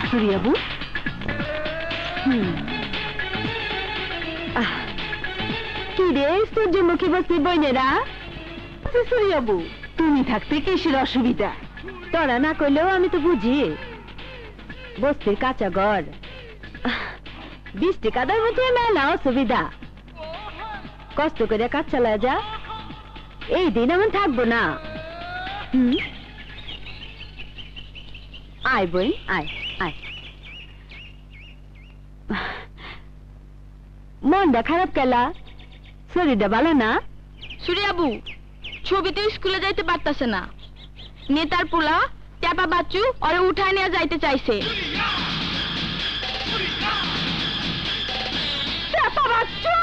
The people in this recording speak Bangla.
সুরিয়াবু কি রে সূর্যমুখী বস্তির বইনেরা সুরিয়াবু তুমি থাকতে কিসের অসুবিধা তোরা না করলেও আমি তো বুঝি বস্তির কাঁচা ঘর বৃষ্টি কাদার মধ্যে মেলা অসুবিধা কষ্ট করে কাজ চালায় যা এই দিন এমন থাকবো না আয় বই আয় আয় মনটা খারাপ কেলা শরীরটা ভালো না সুরিয়াবু ছবিতে স্কুলে যাইতে পারতাছে না নেতার পোলা চাপা বাচ্চু ওরে উঠায় নিয়ে যাইতে চাইছে চাপা বাচ্চু